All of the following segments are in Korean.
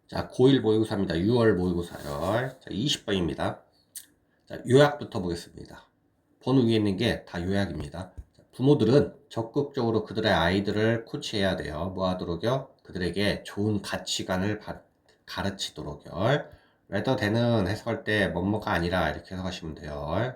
자, 고1 모의고사입니다. 6월 모의고사열. 자, 20번입니다. 자, 요약부터 보겠습니다. 번호 위에 있는 게 다 요약입니다. 자, 부모들은 적극적으로 그들의 아이들을 코치해야 돼요. 뭐 하도록요? 그들에게 좋은 가치관을 가르치도록요. rather than은 해석할 때 뭐뭐가 아니라 이렇게 해석하시면 돼요.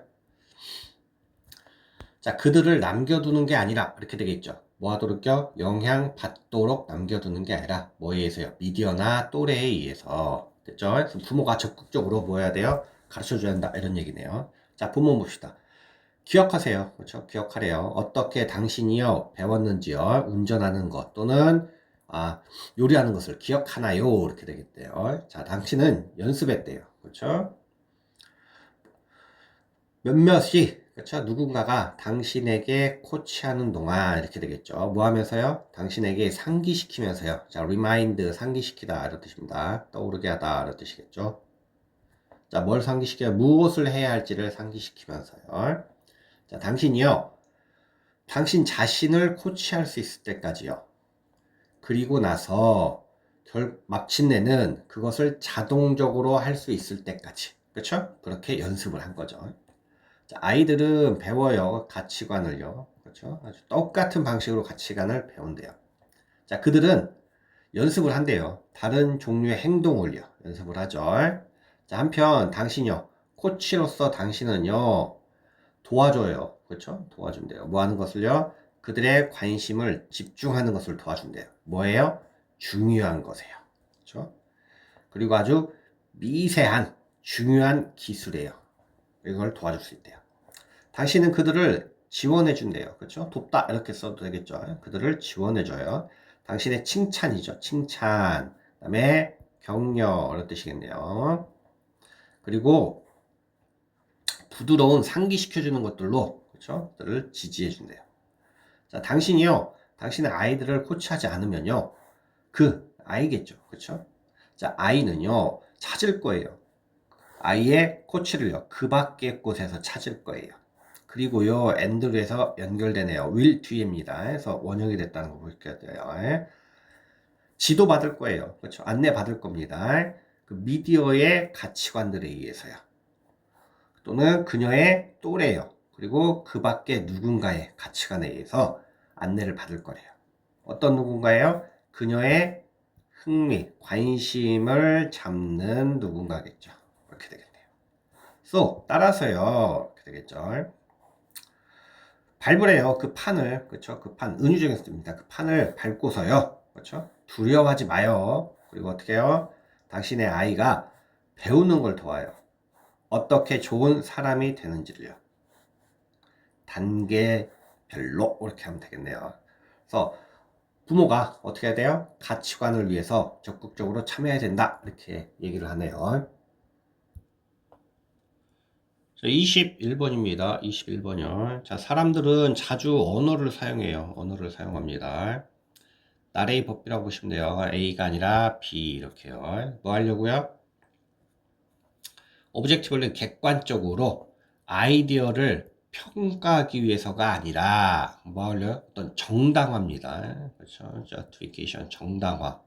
자, 그들을 남겨두는 게 아니라 이렇게 되겠죠. 뭐 하도록요? 영향받도록 남겨두는 게 아니라 뭐에 의해서요? 미디어나 또래에 의해서. 됐죠? 그래서 부모가 적극적으로 뭐 해야 돼요? 가르쳐줘야 한다 이런 얘기네요. 자, 부모 봅시다. 기억하세요. 그렇죠? 기억하래요. 어떻게 당신이요 배웠는지요. 운전하는 것 또는 요리하는 것을 기억하나요? 이렇게 되겠대요. 자, 당신은 연습했대요. 그렇죠? 몇몇이 그렇죠? 누군가가 당신에게 코치하는 동안 이렇게 되겠죠. 뭐 하면서요? 당신에게 상기시키면서요. 자, remind 상기시키다 이런 뜻입니다. 떠오르게 하다 이런 뜻이겠죠. 자, 뭘 상기시켜요? 무엇을 해야 할지를 상기시키면서요. 자, 당신이요. 당신 자신을 코치할 수 있을 때까지요. 그리고 나서 마침내는 그것을 자동적으로 할 수 있을 때까지. 그렇죠? 그렇게 연습을 한 거죠. 자, 아이들은 배워요. 가치관을요. 그렇죠? 아주 똑같은 방식으로 가치관을 배운대요. 자, 그들은 연습을 한대요. 다른 종류의 행동을요. 연습을 하죠. 자, 한편 당신요. 코치로서 당신은요. 도와줘요. 그렇죠? 도와준대요. 뭐 하는 것을요? 그들의 관심을 집중하는 것을 도와준대요. 뭐예요? 중요한 것이에요. 그렇죠? 그리고 아주 미세한 중요한 기술이에요. 이걸 도와줄 수 있대요. 당신은 그들을 지원해 준대요. 그렇죠? 돕다 이렇게 써도 되겠죠. 그들을 지원해 줘요. 당신의 칭찬이죠. 칭찬. 그다음에 격려 이런 뜻이겠네요. 그리고 부드러운 상기시켜 주는 것들로 그렇죠? 그들을 지지해 준대요. 자, 당신이요. 당신의 아이들을 코치하지 않으면요. 그 아이겠죠. 그렇죠? 자, 아이는요. 찾을 거예요. 아이의 코치를요. 그 밖의 곳에서 찾을 거예요. 그리고요, and로에서 연결되네요. will 뒤입니다. 그래서 원형이 됐다는 거 보셔야 돼요. 지도 받을 거예요. 그렇죠. 안내 받을 겁니다. 그 미디어의 가치관들에 의해서요. 또는 그녀의 또래요. 그리고 그 밖에 누군가의 가치관에 의해서 안내를 받을 거래요. 어떤 누군가예요? 그녀의 흥미, 관심을 잡는 누군가겠죠. 이렇게 되겠네요. So, 따라서요. 이렇게 되겠죠. 밟으래요. 그 판을. 그렇죠? 그 판, 은유적인 쓰입니다. 그 판을 밟고서요. 그렇죠? 두려워하지 마요. 그리고 어떻게 해요? 당신의 아이가 배우는 걸 도와요. 어떻게 좋은 사람이 되는지를요. 단계별로 이렇게 하면 되겠네요. 그래서 부모가 어떻게 해야 돼요? 가치관을 위해서 적극적으로 참여해야 된다. 이렇게 얘기를 하네요. 21번입니다. 21번이요. 자, 사람들은 자주 언어를 사용해요. 언어를 사용합니다. 나레이 법비라고 보시면 돼요. A가 아니라 B 이렇게요. 뭐 하려고요? 오브젝티브는 객관적으로 아이디어를 평가하기 위해서가 아니라 뭐 하려요? 어떤 정당화입니다. 그렇죠? justification, 정당화.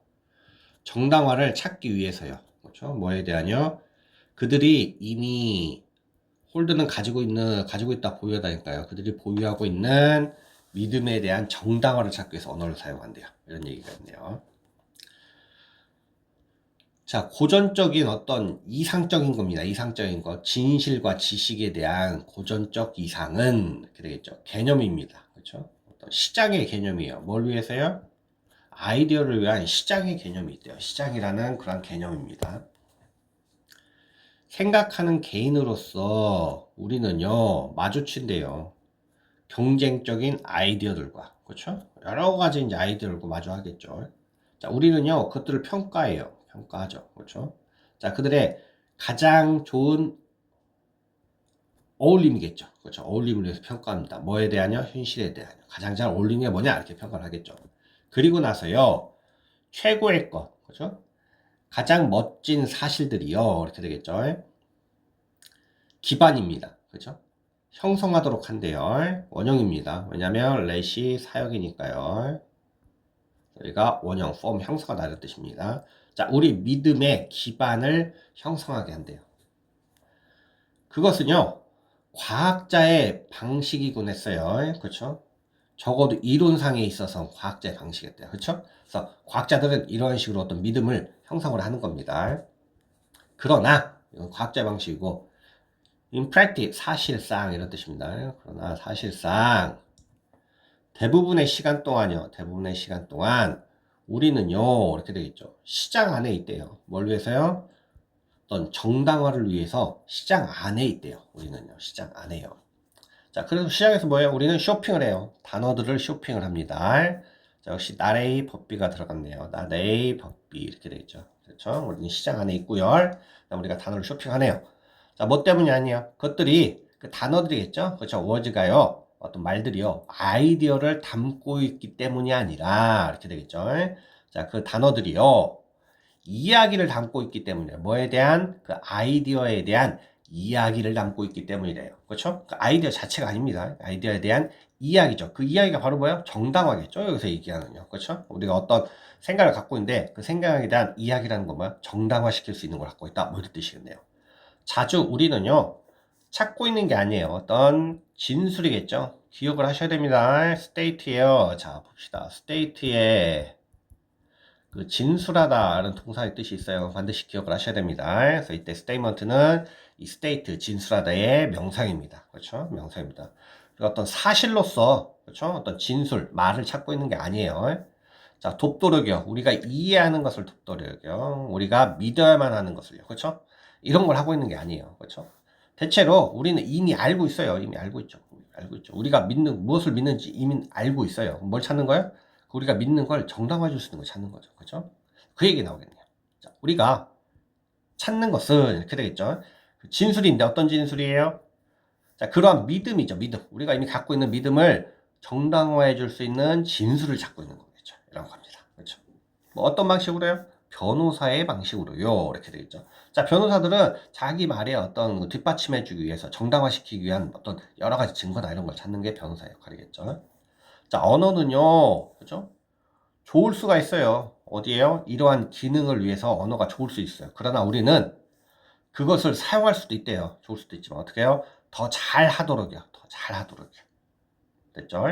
정당화를 찾기 위해서요. 그렇죠? 뭐에 대한요? 그들이 이미 홀드는 가지고 있다 보유하다니까요. 그들이 보유하고 있는 믿음에 대한 정당화를 찾기 위해서 언어를 사용한대요. 이런 얘기가 있네요. 자, 고전적인 어떤 이상적인 겁니다. 이상적인 것. 진실과 지식에 대한 고전적 이상은 이렇게 되겠죠. 개념입니다. 그렇죠? 어떤 시장의 개념이에요. 뭘 위해서요? 아이디어를 위한 시장의 개념이 있대요. 시장이라는 그런 개념입니다. 생각하는 개인으로서 우리는요, 마주친대요. 경쟁적인 아이디어들과, 그렇죠? 여러 가지 이제 아이디어들과 마주하겠죠. 자, 우리는요, 그것들을 평가해요. 평가하죠. 그렇죠? 자, 그들의 가장 좋은 어울림이겠죠. 그렇죠? 어울림을 위해서 평가합니다. 뭐에 대하여? 현실에 대하여. 가장 잘 어울리는 게 뭐냐? 이렇게 평가를 하겠죠. 그리고 나서요, 최고의 것, 그렇죠? 가장 멋진 사실들이요. 이렇게 되겠죠. 기반입니다. 그렇죠? 형성하도록 한대요. 원형입니다. 왜냐면 let이 사역이니까요. 여기가 원형, form 형성하다 이런 뜻입니다. 자, 우리 믿음의 기반을 형성하게 한대요. 그것은요, 과학자의 방식이곤 했어요. 그렇죠? 적어도 이론상에 있어서 과학자의 방식이었대요. 그렇죠? 그래서 과학자들은 이런 식으로 어떤 믿음을 형성을 하는 겁니다. 그러나 이건 과학자의 방식이고 in practice 사실상 이런 뜻입니다. 그러나 사실상 대부분의 시간 동안 우리는요 이렇게 되겠죠. 시장 안에 있대요. 뭘 위해서요? 어떤 정당화를 위해서 시장 안에 있대요. 우리는요 시장 안에요. 자, 그래서 시장에서 뭐예요? 우리는 쇼핑을 해요. 단어들을 쇼핑을 합니다. 자, 역시 나레이 법비가 들어갔네요. 나레이 법비 이렇게 되겠죠. 그렇죠? 우리는 시장 안에 있고요. 그다음 우리가 단어를 쇼핑하네요. 자, 뭐 때문이 아니에요? 그것들이 그 단어들이겠죠? 그렇죠? 워즈가요. 어떤 말들이요. 아이디어를 담고 있기 때문이 아니라 이렇게 되겠죠. 자, 그 단어들이요. 이야기를 담고 있기 때문이에요. 뭐에 대한 그 아이디어에 대한 이야기를 담고 있기 때문이래요. 그렇죠? 그 아이디어 자체가 아닙니다. 아이디어에 대한 이야기죠. 그 이야기가 바로 뭐예요? 정당화겠죠. 여기서 얘기하는요. 그렇죠? 우리가 어떤 생각을 갖고 있는데 그 생각에 대한 이야기라는 건 뭐야? 정당화시킬 수 있는 걸 갖고 있다. 뭐 이런 뜻이겠네요. 자주 우리는요. 찾고 있는 게 아니에요. 어떤 진술이겠죠. 기억을 하셔야 됩니다. state예요. 자, 봅시다. state에 그 진술하다라는 동사의 뜻이 있어요. 반드시 기억을 하셔야 됩니다. 그래서 이때 statement는 이 state 진술하다의 명사입니다. 그렇죠? 명사입니다. 그리고 어떤 사실로서 그렇죠? 어떤 진술 말을 찾고 있는 게 아니에요. 자, 돕도록이요. 우리가 이해하는 것을 돕도록이요. 우리가 믿어야만 하는 것을요. 그렇죠? 이런 걸 하고 있는 게 아니에요. 그렇죠? 대체로 우리는 이미 알고 있어요. 이미 알고 있죠. 알고 있죠. 우리가 무엇을 믿는지 이미 알고 있어요. 뭘 찾는 거예요? 우리가 믿는 걸 정당화해 줄 수 있는 걸 찾는 거죠. 그렇죠? 그 얘기 나오겠네요. 자, 우리가 찾는 것은 이렇게 되겠죠. 진술인데 어떤 진술이에요? 자, 그러한 믿음이죠. 믿음. 우리가 이미 갖고 있는 믿음을 정당화해 줄 수 있는 진술을 찾고 있는 거겠죠. 이런 겁니다. 그렇죠? 뭐 어떤 방식으로요? 변호사의 방식으로요. 이렇게 되겠죠. 자, 변호사들은 자기 말에 어떤 뒷받침해 주기 위해서 정당화시키기 위한 어떤 여러 가지 증거나 이런 걸 찾는 게 변호사의 역할이겠죠. 자, 언어는요. 그죠? 좋을 수가 있어요. 어디에요? 이러한 기능을 위해서 언어가 좋을 수 있어요. 그러나 우리는 그것을 사용할 수도 있대요. 좋을 수도 있지만 어떻게 해요? 더 잘하도록이요. 더 잘하도록이요. 됐죠?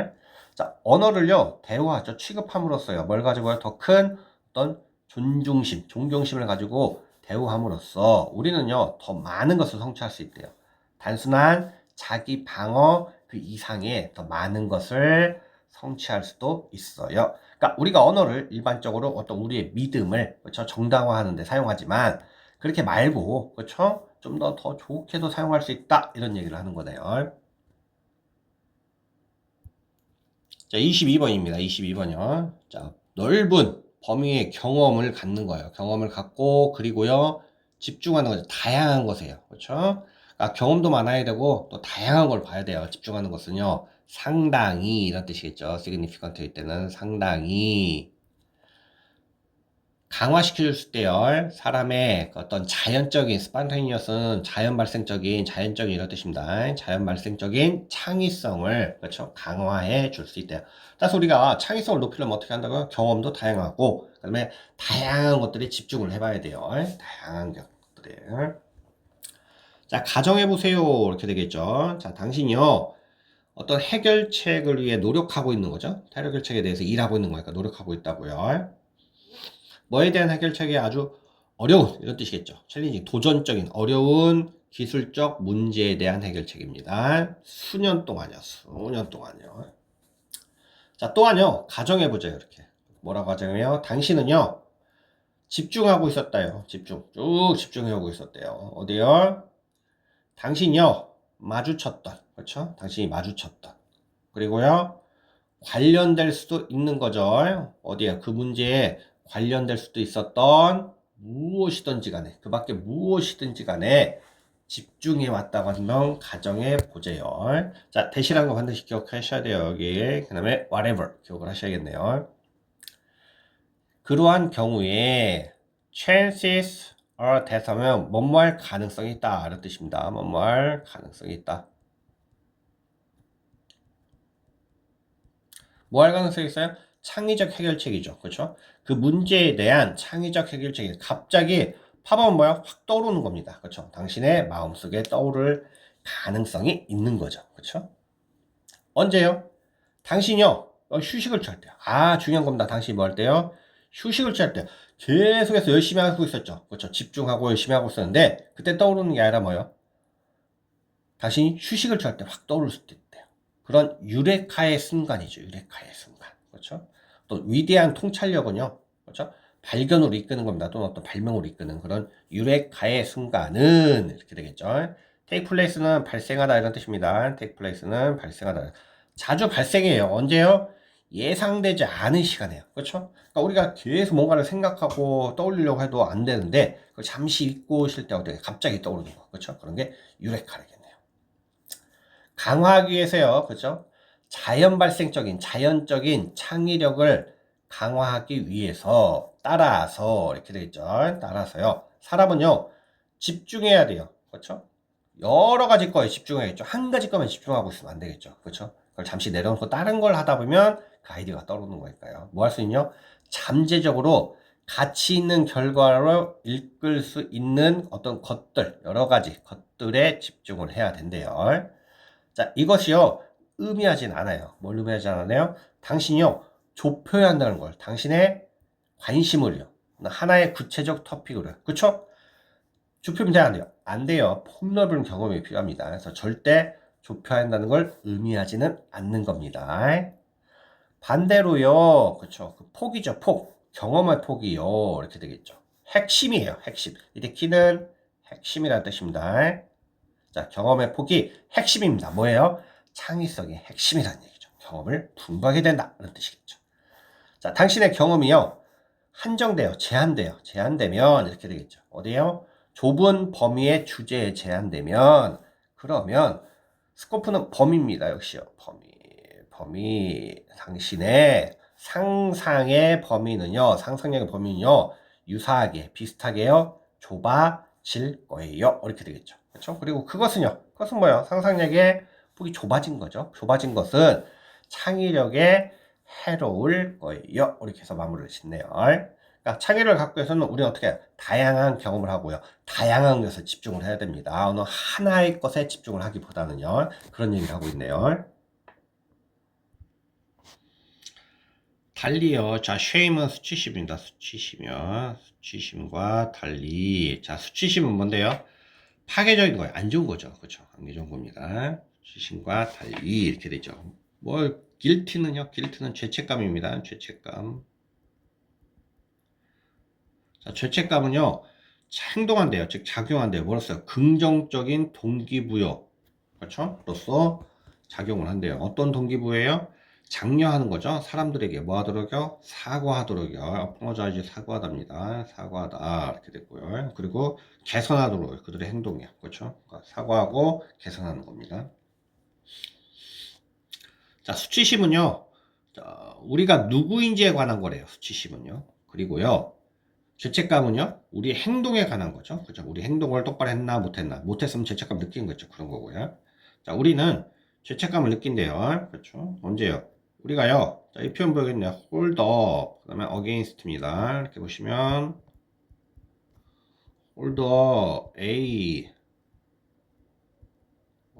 자, 언어를요. 대우하죠. 취급함으로써요. 뭘 가지고요? 더 큰 어떤 존중심, 존경심을 가지고 대우함으로써 우리는요. 더 많은 것을 성취할 수 있대요. 단순한 자기 방어 그 이상의 더 많은 것을 성취할 수도 있어요. 그러니까 우리가 언어를 일반적으로 어떤 우리의 믿음을 그렇죠? 정당화하는 데 사용하지만 그렇게 말고 그렇죠? 좀 더 좋게도 사용할 수 있다. 이런 얘기를 하는 거네요. 자, 22번입니다. 22번이요. 자, 넓은 범위의 경험을 갖는 거예요. 경험을 갖고 그리고요. 집중하는 거죠. 다양한 것이에요. 그렇죠? 그러니까 경험도 많아야 되고 또 다양한 걸 봐야 돼요. 집중하는 것은요. 상당히 이런 뜻이겠죠. significant일 때는 상당히 강화시켜줄 수 있대요. 사람의 어떤 자연적인 spontaneous는 자연 발생적인 자연적인 이런 뜻입니다. 자연 발생적인 창의성을 그렇죠 강화해 줄 수 있대요. 따라서 우리가 창의성을 높이려면 어떻게 한다고요? 경험도 다양하고 그다음에 다양한 것들에 집중을 해봐야 돼요. 다양한 것들에. 자, 가정해 보세요. 이렇게 되겠죠. 자, 당신이요. 어떤 해결책을 위해 노력하고 있는 거죠. 해결책에 대해서 일하고 있는 거니까 노력하고 있다고요. 뭐에 대한 해결책이 아주 어려운 이런 뜻이겠죠. 챌린징, 도전적인 어려운 기술적 문제에 대한 해결책입니다. 수년 동안이요. 수년 동안이요. 자, 또한요. 가정해보죠. 이렇게. 뭐라고 가정해요? 당신은요. 집중하고 있었다요. 집중. 쭉 집중하고 있었대요. 어디요? 당신이요. 마주쳤던. 그렇죠? 당신이 마주쳤던. 그리고요. 관련될 수도 있는 거죠. 어디에요? 그 문제에 관련될 수도 있었던 무엇이든지 간에 그 밖에 무엇이든지 간에 집중해 왔다고 하면 가정해 보재요. 자, 대시라는 거 반드시 기억하셔야 돼요. 여기 그 다음에 whatever 기억을 하셔야겠네요. 그러한 경우에 chances are that 하면 뭐뭐할 가능성이 있다 이런 뜻입니다. 뭐뭐할 가능성이 있다. 뭐 할 가능성이 있어요? 창의적 해결책이죠. 그렇죠? 그 문제에 대한 창의적 해결책이 갑자기 팝업은 뭐야? 확 떠오르는 겁니다. 그렇죠? 당신의 마음속에 떠오를 가능성이 있는 거죠. 그렇죠? 언제요? 당신이요. 휴식을 취할 때요. 아, 중요한 겁니다. 당신이 뭐 할 때요? 휴식을 취할 때 계속해서 열심히 하고 있었죠. 그렇죠? 집중하고 열심히 하고 있었는데 그때 떠오르는 게 아니라 뭐요? 당신이 휴식을 취할 때 확 떠오를 수도 있대요. 그런 유레카의 순간이죠. 유레카의 순간. 그렇죠? 또 위대한 통찰력은요. 그렇죠? 발견으로 이끄는 겁니다. 또는 어떤 발명으로 이끄는 그런 유레카의 순간은 이렇게 되겠죠. take place는 발생하다 이런 뜻입니다. take place는 발생하다. 자주 발생해요. 언제요? 예상되지 않은 시간에요. 그렇죠? 그러니까 우리가 계속 뭔가를 생각하고 떠올리려고 해도 안 되는데 그걸 잠시 잊고 쉴 때 어떻게 갑자기 떠오르는 거. 그렇죠? 그런 게 유레카겠네요. 강화하기 위해서요. 그렇죠? 자연 발생적인 자연적인 창의력을 강화하기 위해서 따라서 이렇게 되겠죠. 따라서요. 사람은요. 집중해야 돼요. 그렇죠? 여러 가지 거에 집중해야겠죠. 한 가지 거만 집중하고 있으면 안 되겠죠. 그렇죠? 그걸 잠시 내려놓고 다른 걸 하다 보면 그 아이디어가 떠오르는 거니까요. 뭐 할 수 있냐? 잠재적으로 가치 있는 결과를 이끌 수 있는 어떤 것들, 여러 가지 것들에 집중을 해야 된대요. 자, 이것이요, 의미하진 않아요. 뭘 의미하지 않아요? 당신이요, 좁혀야 한다는 걸. 당신의 관심을요. 하나의 구체적 토픽으로. 그쵸? 좁히면 돼요, 안 돼요? 안 돼요. 폭넓은 경험이 필요합니다. 그래서 절대 좁혀야 한다는 걸 의미하지는 않는 겁니다. 반대로요, 그쵸? 그 폭이죠, 폭. 경험의 폭이요. 이렇게 되겠죠. 핵심이에요, 핵심. 이때 키는 핵심이라는 뜻입니다. 자, 경험의 폭이 핵심입니다. 뭐예요? 창의성의 핵심이라는 얘기죠. 경험을 풍부하게 된다. 그런 뜻이겠죠. 자, 당신의 경험이요. 한정돼요. 제한돼요. 제한되면 이렇게 되겠죠. 어디에요? 좁은 범위의 주제에 제한되면 그러면 스코프는 범위입니다. 역시요. 범위. 당신의 상상의 범위는요. 상상력의 범위는요. 유사하게 비슷하게요. 좁아질 거예요. 이렇게 되겠죠. 그렇죠? 그리고 그것은요. 그것은 뭐예요? 상상력의 폭이 좁아진 거죠. 좁아진 것은 창의력에 해로울 거예요. 이렇게 해서 마무리를 짓네요. 그러니까 창의를 갖고 위해서는 우리는 어떻게 해요? 다양한 경험을 하고요. 다양한 것에 집중을 해야 됩니다. 어느 하나의 것에 집중을 하기보다는요. 그런 얘기를 하고 있네요. 달리요. 자, shame은 수치심입니다. 수치심이요. 수치심과 달리. 자, 수치심은 뭔데요? 파괴적인 거예요. 안 좋은 거죠. 그렇죠? 안 좋은 겁니다. 수치심과 달리 이렇게 되죠. 뭐 guilt는요. guilt는 죄책감입니다. 죄책감. 자, 죄책감은요. 행동한대요. 즉 작용한대요. 뭐로써? 긍정적인 동기부여. 그렇죠? 로서 작용을 한대요. 어떤 동기부여예요? 장려하는 거죠. 사람들에게 뭐 하도록요? 사과하도록요. apologize 사과하답니다. 사과하다 이렇게 됐고요. 그리고 개선하도록 그들의 행동이요. 그렇죠? 그러니까 사과하고 개선하는 겁니다. 자, 수치심은요. 자, 우리가 누구인지에 관한 거래요. 수치심은요. 그리고요. 죄책감은요, 우리 행동에 관한 거죠. 그죠? 우리 행동을 똑바로 했나, 못했나. 못했으면 죄책감 느끼는 거죠. 그런 거고요. 자, 우리는 죄책감을 느낀대요. 그렇죠? 언제요? 우리가요, 자, 이 표현 보이겠네요. hold up, 그 다음에 against입니다. 이렇게 보시면, hold up, A,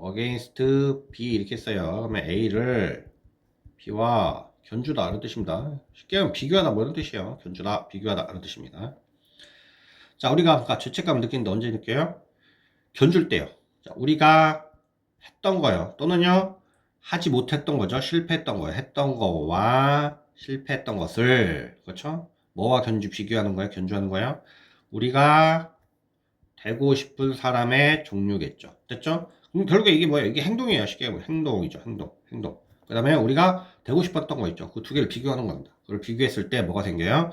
against B 이렇게 써요. 그러면 A를 B와 견주다 이런 뜻입니다. 쉽게 하면 비교하다 뭐 이런 뜻이에요. 견주다, 비교하다 이런 뜻입니다. 자, 우리가 아까 죄책감을 느끼는데 언제 느껴요? 견줄 때요. 자, 우리가 했던 거요. 또는요, 하지 못했던 거죠. 실패했던 거예요. 했던 거와 실패했던 것을, 그렇죠? 뭐와 비교하는 거예요? 견주하는 거예요? 우리가 되고 싶은 사람의 종류겠죠. 됐죠? 그럼 결국에 이게 뭐예요? 이게 행동이에요. 쉽게 말하면 행동이죠. 행동. 그 다음에 우리가 되고 싶었던 거 있죠. 그 두 개를 비교하는 겁니다. 그걸 비교했을 때 뭐가 생겨요?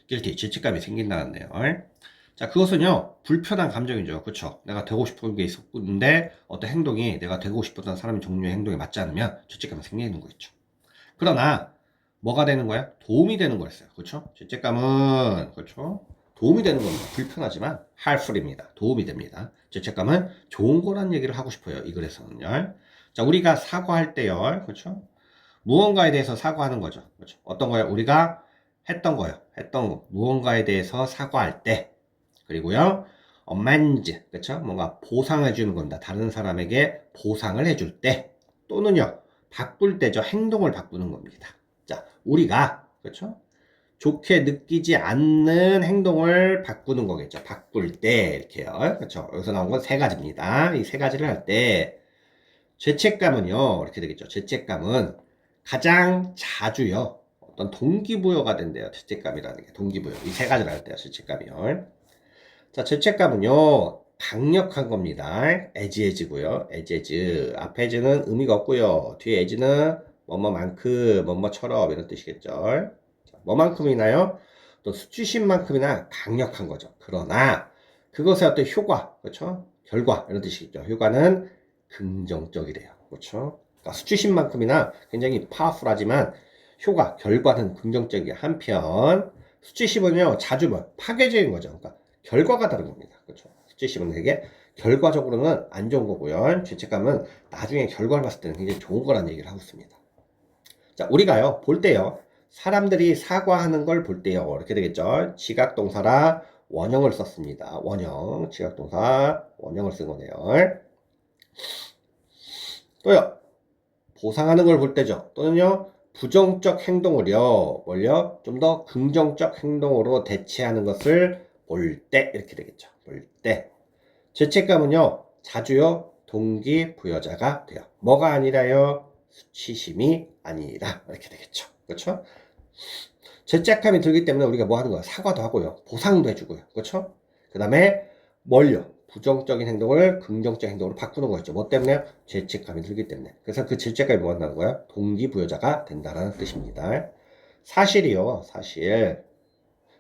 guilty, 죄책감이 생긴다는데요. 자, 그것은요, 불편한 감정이죠. 그쵸? 내가 되고 싶은 게 있었는데, 어떤 행동이 내가 되고 싶었던 사람의 종류의 행동에 맞지 않으면 죄책감이 생기는 거겠죠. 그러나, 뭐가 되는 거야? 도움이 되는 거였어요. 그쵸? 죄책감은, 그쵸? 도움이 되는 겁니다. 불편하지만, helpful입니다. 도움이 됩니다. 죄책감은 좋은 거란 얘기를 하고 싶어요. 이 글에서는요. 자, 우리가 사과할 때요. 그쵸? 무언가에 대해서 사과하는 거죠. 그렇죠? 어떤 거요? 우리가 했던 거요. 했던 거. 무언가에 대해서 사과할 때. 그리고요. amends. 그렇죠? 뭔가 보상해 주는 겁니다. 다른 사람에게 보상을 해줄 때. 또는요. 바꿀 때죠. 행동을 바꾸는 겁니다. 자, 우리가 그렇죠? 좋게 느끼지 않는 행동을 바꾸는 거겠죠. 바꿀 때 이렇게요. 그렇죠? 여기서 나온 건 세 가지입니다. 이 세 가지를 할 때 죄책감은요. 이렇게 되겠죠. 죄책감은 가장 자주요. 어떤 동기부여가 된대요. 죄책감이라는 게 동기부여. 이 세 가지를 할 때요. 죄책감이요. 자, 죄책감은요. 강력한 겁니다. as as. 앞에 as는 의미가 없고요. 뒤에 as는 뭐뭐만큼, 뭐뭐처럼 이런 뜻이겠죠. 자, 뭐만큼이나요? 또 수치심만큼이나 강력한 거죠. 그러나 그것의 어떤 효과, 그렇죠? 결과 이런 뜻이겠죠. 효과는 긍정적이래요. 그렇죠? 그러니까 수치심만큼이나 굉장히 파워풀하지만 효과, 결과는 긍정적이에요. 한편 수치심은요, 자주 파괴적인 거죠. 그러니까 결과가 다른 겁니다. 그렇죠? 수치심은 되게 결과적으로는 안 좋은 거고요. 죄책감은 나중에 결과를 봤을 때는 굉장히 좋은 거라는 얘기를 하고 있습니다. 자, 우리가요, 볼 때요, 사람들이 사과하는 걸 볼 때요, 이렇게 되겠죠. 지각동사라 원형을 썼습니다. 원형, 지각동사 원형을 쓴 거네요. 또요, 보상하는 걸 볼 때죠. 또는요, 부정적 행동을요, 뭘요? 좀 더 긍정적 행동으로 대체하는 것을 볼 때, 이렇게 되겠죠. 볼 때. 죄책감은요, 자주요, 동기부여자가 돼요. 뭐가 아니라요? 수치심이 아니라. 이렇게 되겠죠. 그렇죠? 죄책감이 들기 때문에 우리가 뭐 하는 거야? 사과도 하고요. 보상도 해주고요. 그렇죠? 그 다음에 뭘요? 부정적인 행동을 긍정적인 행동으로 바꾸는 거였죠. 뭐 때문에? 죄책감이 들기 때문에. 그래서 그 죄책감이 뭐 한다는 거야? 동기부여자가 된다는 뜻입니다. 사실이요. 사실.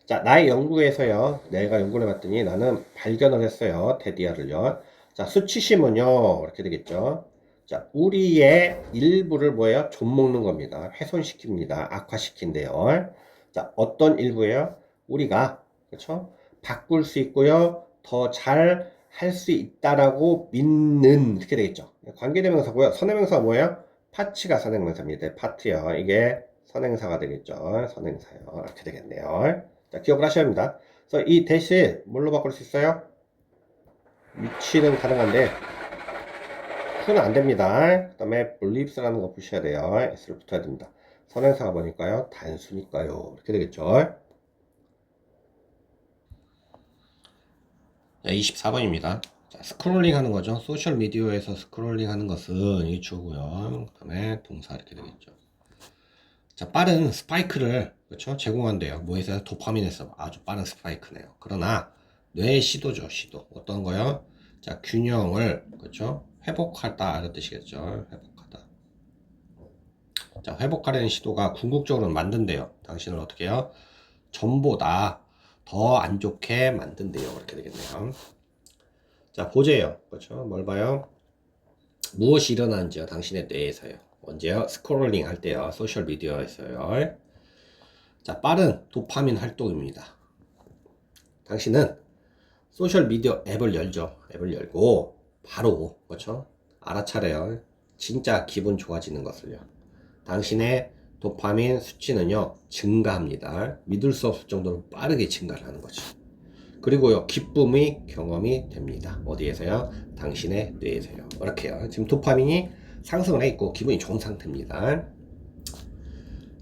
자, 나의 연구에서요. 내가 연구를 해봤더니 나는 발견을 했어요. 테디아를요. 자, 수치심은요. 이렇게 되겠죠. 자, 우리의 일부를 뭐예요? 좀먹는 겁니다. 훼손시킵니다. 악화시킨대요. 자, 어떤 일부예요? 우리가, 그렇죠? 바꿀 수 있고요. 더 잘 할 수 있다라고 믿는, 이렇게 되겠죠. 관계대명사고요. 선행명사가 뭐예요? 파츠가 선행명사입니다. 파트요. 이게 선행사가 되겠죠. 선행사요. 이렇게 되겠네요. 자, 기억을 하셔야 합니다. 그래서 이 대신 뭘로 바꿀 수 있어요? 위치는 가능한데 who는 안 됩니다. 그 다음에 believes라는 거 보셔야 돼요. s를 붙어야 됩니다. 선행사가 뭐니까요? 단수니까요. 이렇게 되겠죠. 24번입니다. 자, 스크롤링 하는 거죠. 소셜 미디어에서 스크롤링 하는 것은 이 주고요. 그 다음에 동사 이렇게 되겠죠. 자, 빠른 스파이크를 그렇죠? 제공한대요. 뭐에서? 도파민에서 아주 빠른 스파이크네요. 그러나 뇌의 시도죠. 시도. 어떤 거요? 자, 균형을 그렇죠? 회복하다 이런 뜻이겠죠. 회복하다. 자, 회복하려는 시도가 궁극적으로 만든대요. 당신을 어떻게 해요? 전보다 더 안 좋게 만든대요. 이렇게 되겠네요. 자, 보재요. 그렇죠? 뭘 봐요? 무엇이 일어나는지요? 당신의 뇌에서요. 언제요? 스크롤링 할 때요. 소셜 미디어에서요. 자, 빠른 도파민 활동입니다. 당신은 소셜 미디어 앱을 열죠. 앱을 열고 바로 그렇죠? 알아차려요. 진짜 기분 좋아지는 것을요. 당신의 도파민 수치는요 증가합니다. 믿을 수 없을 정도로 빠르게 증가를 하는 거죠. 그리고요 기쁨이 경험이 됩니다. 어디에서요? 당신의 뇌에서요. 이렇게요. 지금 도파민이 상승을 해 있고 기분이 좋은 상태입니다.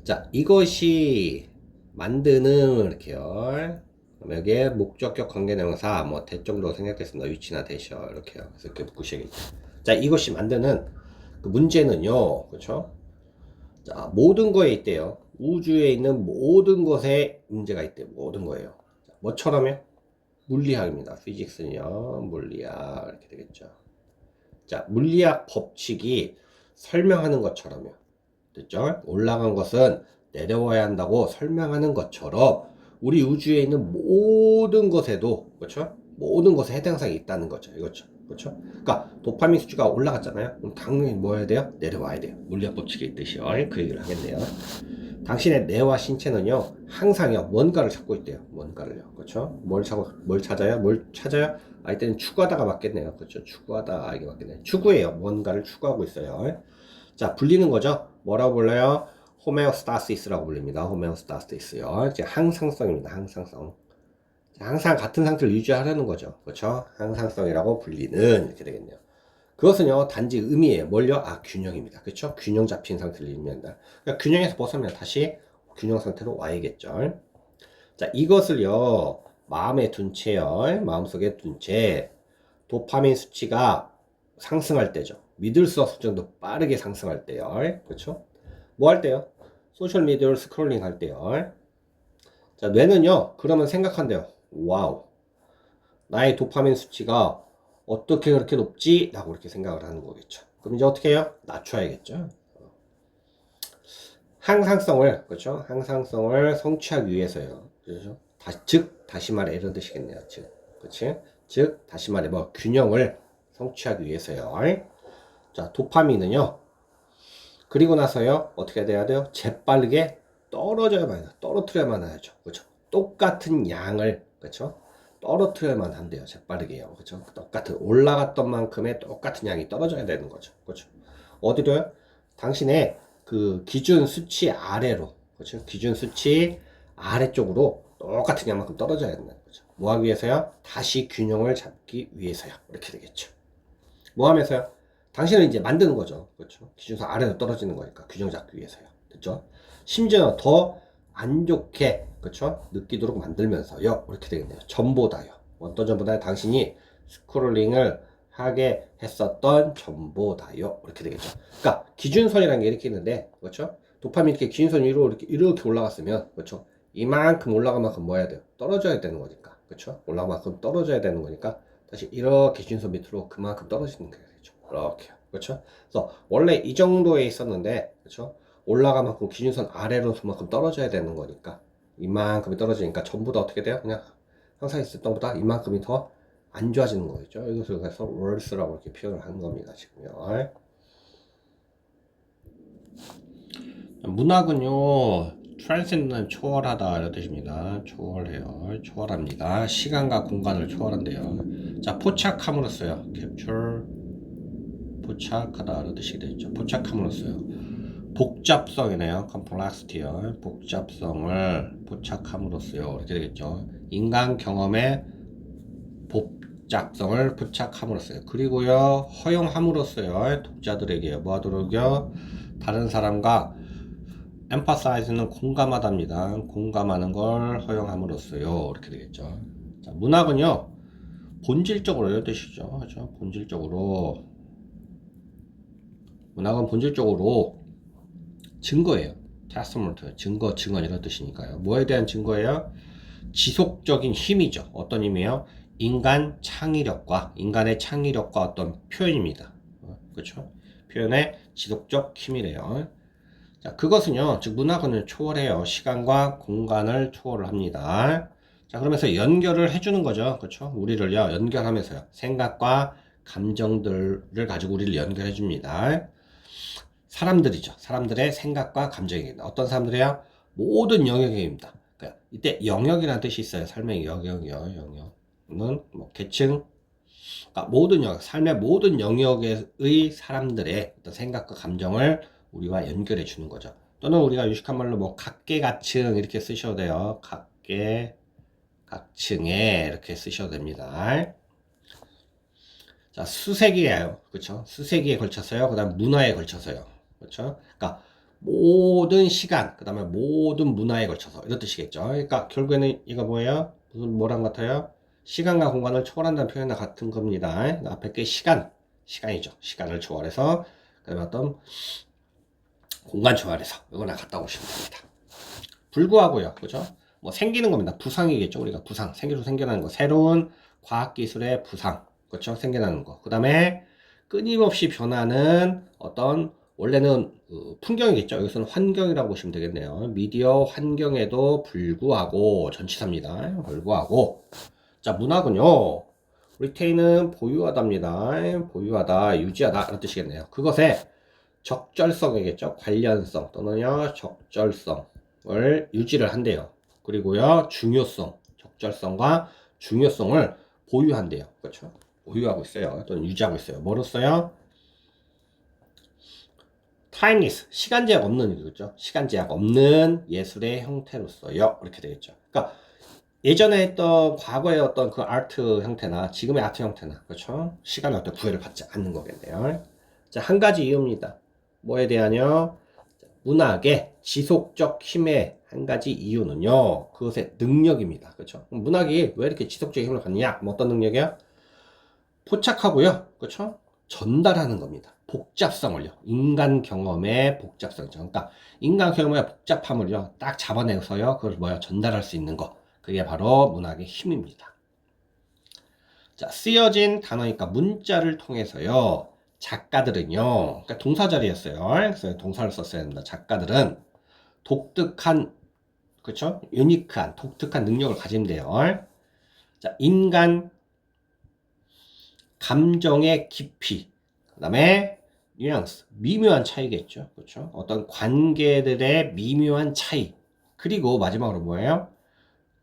자, 이것이 만드는 이렇게요. 여기에 목적격 관계대명사 뭐 대 정도 생략됐습니다. 위치나 대셔 이렇게요. 그래서 이렇게 묶으셔야겠죠. 자, 이것이 만드는 그 문제는요. 그렇죠? 자, 모든 거에 있대요. 우주에 있는 모든 것에 문제가 있대요. 모든 거예요. 자, 뭐처럼요? 물리학입니다. 피직스는요. 물리학 이렇게 되겠죠. 자, 물리학 법칙이 설명하는 것처럼요. 됐죠? 올라간 것은 내려와야 한다고 설명하는 것처럼 우리 우주에 있는 모든 것에도 그렇죠? 모든 것에 해당 사항이 있다는 거죠. 이거죠. 그렇죠? 그러니까 도파민 수치가 올라갔잖아요. 그럼 당연히 뭐 해야 돼요? 내려와야 돼요. 물리학 법칙에 있듯이요. 그 얘기를 하겠네요. 당신의 뇌와 신체는요 항상요 뭔가를 찾고 있대요. 뭔가를요. 그렇죠? 뭘 찾아요? 뭘 찾아요? 아, 이때는 추구하다가 맞겠네요. 그렇죠? 추구하다 이게 맞겠네요. 추구해요. 뭔가를 추구하고 있어요. 자, 불리는 거죠. 뭐라고 불러요? 호메오스타시스라고 불립니다. 호메오스타시스요. 이제 항상성입니다. 항상성. 항상 같은 상태를 유지하려는 거죠. 그렇죠? 항상성이라고 불리는 이렇게 되겠네요. 그것은요 단지 의미예요. 뭘요? 아, 균형입니다. 그렇죠? 균형 잡힌 상태를 의미한다. 그러니까 균형에서 벗어나면 다시 균형 상태로 와야겠죠. 자, 이것을요 마음에 둔 채요. 마음속에 둔 채 도파민 수치가 상승할 때죠. 믿을 수 없을 정도 빠르게 상승할 때요. 그렇죠? 뭐 할 때요? 소셜미디어를 스크롤링 할 때요. 자, 뇌는요 그러면 생각한대요. 와우, 나의 도파민 수치가 어떻게 그렇게 높지? 라고 이렇게 생각을 하는 거겠죠. 그럼 이제 어떻게 해요? 낮춰야겠죠. 항상성을, 그렇죠? 항상성을 성취하기 위해서요. 그렇죠? 다시 말해 이런 뜻이겠네요. 그렇지? 즉, 다시 말해 뭐 균형을 성취하기 위해서요. 자, 도파민은요. 그리고 나서요. 어떻게 돼야 돼요? 재빠르게 떨어져야만 해요. 떨어뜨려야만 하죠. 그렇죠? 똑같은 양을, 그렇죠? 떨어뜨려야만 한대요. 재빠르게요. 그렇죠? 똑같은 올라갔던 만큼의 똑같은 양이 떨어져야 되는 거죠. 그렇죠? 어디로요? 당신의 그 기준 수치 아래로, 그렇죠? 기준 수치 아래쪽으로 똑같은 양만큼 떨어져야 된다는 거죠. 뭐 하기 위해서요? 다시 균형을 잡기 위해서요. 이렇게 되겠죠. 뭐 하면서요? 당신은 이제 만드는 거죠. 그렇죠? 기준선 아래로 떨어지는 거니까 균형 잡기 위해서요. 됐죠? 심지어 더 안 좋게, 그렇죠? 느끼도록 만들면서요. 이렇게 되겠네요. 전보다요. 어떤 전보다요? 당신이 스크롤링을 하게 했었던 전보다요. 이렇게 되겠죠. 그러니까 기준선이라는 게 이렇게 있는데, 그렇죠? 도파민 이렇게 기준선 위로 이렇게 올라갔으면, 그렇죠? 이만큼 올라간 만큼 뭐 해야 돼요? 떨어져야 되는 거니까. 그렇죠? 올라간 만큼 떨어져야 되는 거니까 다시 이렇게 기준선 밑으로 그만큼 떨어지는 거예요. 이렇게. 그렇죠? 그래서 원래 이 정도에 있었는데, 그렇죠? 올라간 만큼 기준선 아래로만큼 떨어져야 되는 거니까 이만큼이 떨어지니까 전부 다 어떻게 돼요? 그냥 항상 있었던 것보다 이만큼이 더 안 좋아지는 거겠죠. 이것을 그래서 worse라고 이렇게 표현을 하는 겁니다. 지금요. 문학은요, transcend는 초월하다 이런 뜻입니다. 초월해요. 초월합니다. 시간과 공간을 초월한대요. 자, 포착함으로써요. capture, 포착하다 이런 뜻이 되죠. 포착함으로써요. 복잡성이네요. complexity요. 복잡성을 포착함으로써요. 이렇게 되겠죠. 인간 경험의 복잡성을 포착함으로써요. 그리고요, 허용함으로써요. 독자들에게 뭐 하도록요? 다른 사람과 emphasize는 공감하답니다. 공감하는 걸 허용함으로써요. 이렇게 되겠죠. 자, 문학은요, 본질적으로 이런 뜻이죠. 그렇죠? 본질적으로. 문학은 본질적으로 증거예요. 테스트먼트, 증언 이런 뜻이니까요. 뭐에 대한 증거예요? 지속적인 힘이죠. 어떤 힘이에요? 인간의 창의력과 어떤 표현입니다. 그렇죠? 표현의 지속적 힘이래요. 자, 그것은요, 즉 문학은 초월해요. 시간과 공간을 초월을 합니다. 자, 그러면서 연결을 해주는 거죠. 그렇죠? 우리를요, 연결하면서요. 생각과 감정들을 가지고 우리를 연결해 줍니다. 사람들이죠. 사람들의 생각과 감정입니다. 어떤 사람들이야? 모든 영역입니다. 그러니까 이때 영역이라는 뜻이 있어요. 삶의 영역이요. 영역은 뭐 계층, 그러니까 모든 영역, 삶의 모든 영역의 사람들의 어떤 생각과 감정을 우리와 연결해 주는 거죠. 또는 우리가 유식한 말로 뭐 각계각층 이렇게 쓰셔도 돼요. 각계각층에 이렇게 쓰셔도 됩니다. 자, 수세기예요. 그렇죠? 수세기에 걸쳐서요. 그다음 문화에 걸쳐서요. 그렇죠? 그러니까 모든 시간, 그다음에 모든 문화에 걸쳐서 이런 뜻이겠죠. 그러니까 결국에는 이거 뭐예요? 뭐랑 같아요? 시간과 공간을 초월한다는 표현과 같은 겁니다. 앞에 게 시간이죠. 시간을 초월해서 그다음에 어떤 공간 초월해서 이거랑 같다 보시면 됩니다. 불구하고요, 그죠? 뭐 생기는 겁니다. 부상이겠죠. 우리가 부상, 생겨나는 거, 새로운 과학기술의 부상, 그렇죠? 생겨나는 거. 그 다음에 끊임없이 변하는 어떤 원래는 풍경이겠죠. 여기서는 환경이라고 보시면 되겠네요. 미디어 환경에도 불구하고 전치사입니다. 불구하고 자, 문학은요. 리테인은 보유하다입니다. 보유하다, 유지하다 이런 뜻이겠네요. 그것의 적절성이겠죠. 관련성 또는요 적절성을 유지를 한대요. 그리고요 적절성과 중요성을 보유한대요. 그렇죠? 보유하고 있어요. 또는 유지하고 있어요. 뭐로써요? timeless, 시간 제약 없는 이거죠. 시간 제약 없는 예술의 형태로서요. 이렇게 되겠죠. 그러니까 예전에 했던 과거의 어떤 그 아트 형태나 지금의 아트 형태나 그렇죠? 시간의 어떤 구애를 받지 않는 거겠네요. 자, 한 가지 이유입니다. 뭐에 대한요? 문학의 지속적 힘의 한 가지 이유는요. 그것의 능력입니다. 그렇죠? 문학이 왜 이렇게 지속적 힘을 갖느냐? 뭐 어떤 능력이야? 포착하고요. 그렇죠? 전달하는 겁니다. 복잡성을요. 인간 경험의 복잡성이죠. 그러니까 인간 경험의 복잡함을요. 딱 잡아내서요. 그걸 뭐야? 전달할 수 있는 거. 그게 바로 문학의 힘입니다. 자, 쓰여진 단어니까 문자를 통해서요. 작가들은요. 그러니까 동사 자리였어요. 그래서 동사를 썼어야 합니다. 작가들은 독특한, 그렇죠? 유니크한, 독특한 능력을 가진대요. 자, 인간 감정의 깊이, 그 다음에 뉘앙스, 미묘한 차이겠죠. 그렇죠? 어떤 관계들의 미묘한 차이. 그리고 마지막으로 뭐예요?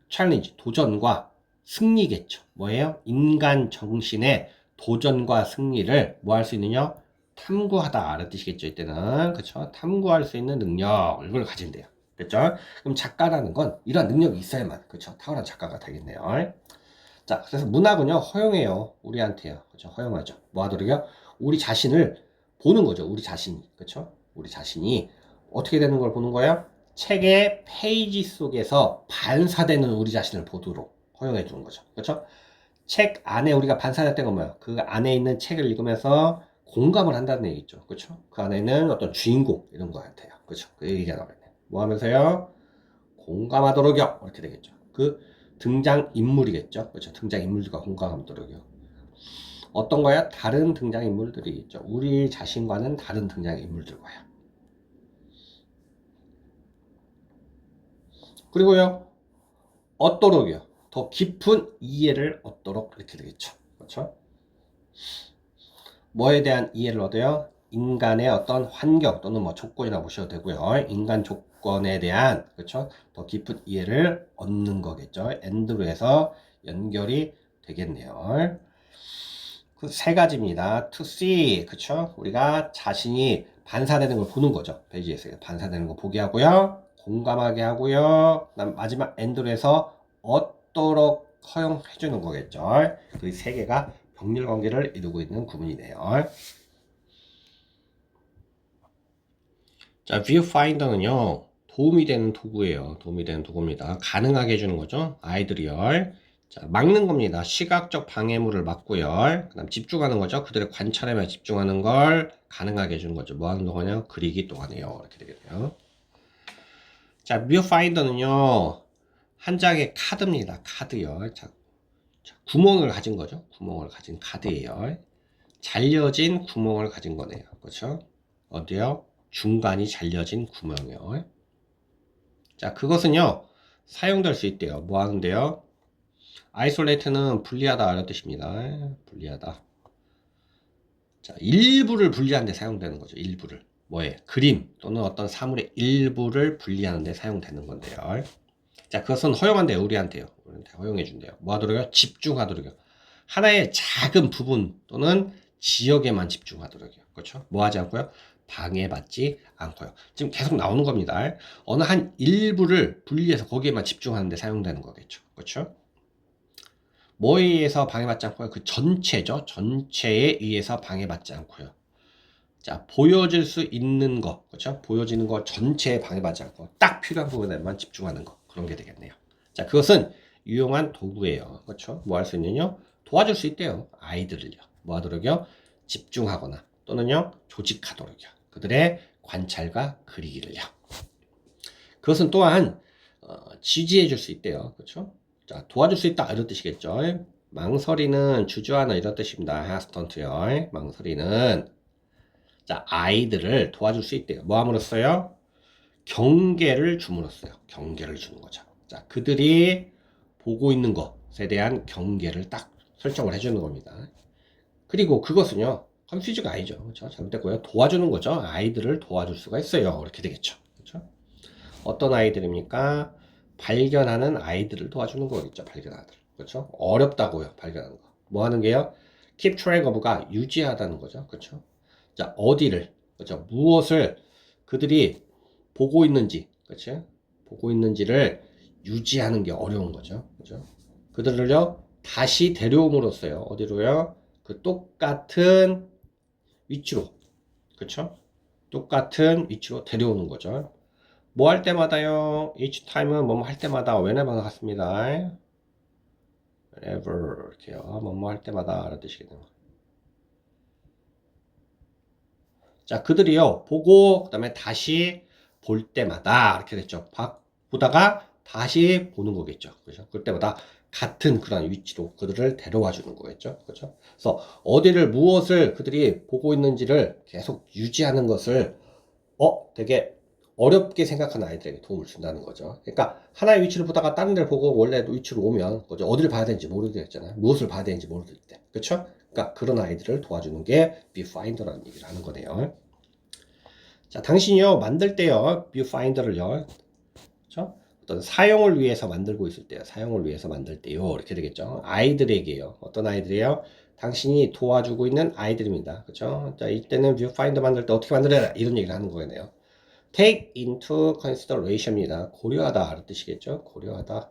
챌린지, 도전과 승리겠죠. 뭐예요? 인간 정신의 도전과 승리를 뭐 할 수 있느냐? 탐구하다. 라는 뜻이겠죠. 이때는. 그렇죠? 탐구할 수 있는 능력, 이걸 가진대요. 그렇죠? 그럼 작가라는 건 이런 능력이 있어야만, 그렇죠? 탁월한 작가가 되겠네요. 자, 그래서 문학은요, 허용해요. 우리한테요. 그렇죠? 허용하죠. 뭐 하도록요? 우리 자신을 보는 거죠. 우리 자신이. 그렇죠? 우리 자신이 어떻게 되는 걸 보는 거예요? 책의 페이지 속에서 반사되는 우리 자신을 보도록 허용해 주는 거죠. 그렇죠? 책 안에 우리가 반사됐던 건 뭐예요? 그 안에 있는 책을 읽으면서 공감을 한다는 얘기죠. 그렇죠? 그 안에 있는 어떤 주인공 이런 거 같아요. 그렇죠? 그 얘기가 나오겠네요. 뭐 하면서요? 공감하도록요. 이렇게 되겠죠. 그 등장 인물이겠죠. 그렇죠. 등장 인물들과 공감하도록요. 어떤 거야? 다른 등장 인물들이 있죠. 우리 자신과는 다른 등장 인물들과요. 그리고요. 얻도록이요. 더 깊은 이해를 얻도록 이렇게 되겠죠. 그렇죠? 뭐에 대한 이해를 얻어요? 인간의 어떤 환경 또는 뭐 조건이라고 보셔도 되고요. 인간 조건에 대한 그렇죠? 더 깊은 이해를 얻는 거겠죠. 엔드로 해서 연결이 되겠네요. 그 세 가지입니다. to see, 그쵸? 우리가 자신이 반사되는 걸 보는 거죠. 페이지에서 반사되는 거 보게 하고요. 공감하게 하고요. 그다음 마지막 엔드로 해서 얻도록 허용해 주는 거겠죠. 그 세 개가 병렬 관계를 이루고 있는 구문이네요. 자, viewfinder는요. 도움이 되는 도구예요. 도움이 되는 도구입니다. 가능하게 해주는 거죠. 아이들이요. 자, 막는 겁니다. 시각적 방해물을 막고요. 그 다음 집중하는 거죠. 그들의 관찰에만 집중하는 걸 가능하게 해주는 거죠. 뭐 하는 동안요? 그리기 동안이에요. 이렇게 되겠네요. 자, 뷰파인더는요. 한 장의 카드입니다. 카드요. 자, 구멍을 가진 거죠. 구멍을 가진 카드예요. 잘려진 구멍을 가진 거네요. 그렇죠? 어디요? 중간이 잘려진 구멍이요. 자, 그것은요. 사용될 수 있대요. 뭐 하는데요? 아이솔레이트는 분리하다 이런 뜻입니다. 분리하다. 자, 일부를 분리하는 데 사용되는 거죠. 일부를. 뭐에? 그림 또는 어떤 사물의 일부를 분리하는 데 사용되는 건데요. 자, 그것은 허용한대요. 우리한테요. 우리한테 허용해 준대요. 뭐 하도록요? 집중하도록요. 하나의 작은 부분 또는 지역에만 집중하도록요. 그렇죠? 뭐 하지 않고요? 방해받지 않고요. 지금 계속 나오는 겁니다. 어느 한 일부를 분리해서 거기에만 집중하는 데 사용되는 거겠죠. 그렇죠? 뭐에 의해서 방해받지 않고요? 그 전체죠. 전체에 의해서 방해받지 않고요. 자, 보여질 수 있는 거, 그렇죠? 보여지는 거 전체에 방해받지 않고 딱 필요한 부분에만 집중하는 거. 그런 게 되겠네요. 자, 그것은 유용한 도구예요. 그렇죠? 뭐 할 수 있느냐? 도와줄 수 있대요. 아이들을요. 뭐 하도록요? 집중하거나 또는요, 조직하도록요. 그들의 관찰과 그리기를요. 그것은 또한 지지해 줄 수 있대요. 그렇죠? 자, 도와줄 수 있다 이런 뜻이겠죠. 망설이는 주저하는 이런 뜻입니다. hesitant요. 망설이는 자, 아이들을 도와줄 수 있대요. 뭐 함으로써요? 경계를 줌으로써요. 경계를 주는 거죠. 자, 그들이 보고 있는 것에 대한 경계를 딱 설정을 해주는 겁니다. 그리고 그것은요, 컨퓨즈가 아니죠. 그렇죠? 잘못됐고요. 도와주는 거죠. 아이들을 도와줄 수가 있어요. 이렇게 되겠죠. 그렇죠? 어떤 아이들입니까? 발견하는 아이들을 도와주는 거겠죠. 발견하는 아이들. 그렇죠? 어렵다고요. 발견하는 거. 뭐 하는 게요? keep track of가 유지하다는 거죠. 그렇죠? 자, 어디를 그렇죠? 무엇을 그들이 보고 있는지, 그렇죠? 보고 있는지를 유지하는 게 어려운 거죠. 그렇죠? 그들을요, 다시 데려옴으로써요. 어디로요? 그 똑같은 위치로, 그렇죠? 똑같은 위치로 데려오는 거죠. 뭐 할 때마다요? each time은 뭐뭐 할 때마다 whenever가 같습니다. whenever 이렇게요. 뭐뭐 할 때마다 라는 뜻이겠네요. 자, 그들이요, 보고, 그 다음에 다시 볼 때마다, 이렇게 됐죠. 보다가 다시 보는 거겠죠. 그죠? 그때마다 같은 그런 위치로 그들을 데려와 주는 거겠죠. 그죠? 그래서 어디를, 무엇을 그들이 보고 있는지를 계속 유지하는 것을, 되게 어렵게 생각하는 아이들에게 도움을 준다는 거죠. 그러니까 하나의 위치를 보다가 다른 데를 보고 원래 위치로 오면, 그죠? 어디를 봐야 되는지 모르겠잖아요. 무엇을 봐야 되는지 모르겠을 때. 그쵸? 그러니까 그런 아이들을 도와주는 게 viewfinder라는 얘기를 하는 거네요. 자, 당신이요, 만들 때요, viewfinder를요, 그쵸? 어떤 사용을 위해서 만들고 있을 때요, 사용을 위해서 만들 때요, 이렇게 되겠죠. 아이들에게요, 어떤 아이들이에요? 당신이 도와주고 있는 아이들입니다. 그쵸? 자, 이때는 viewfinder 만들 때 어떻게 만들어야 이런 얘기를 하는 거네요. take into consideration입니다. 고려하다, 이런 뜻이겠죠? 고려하다.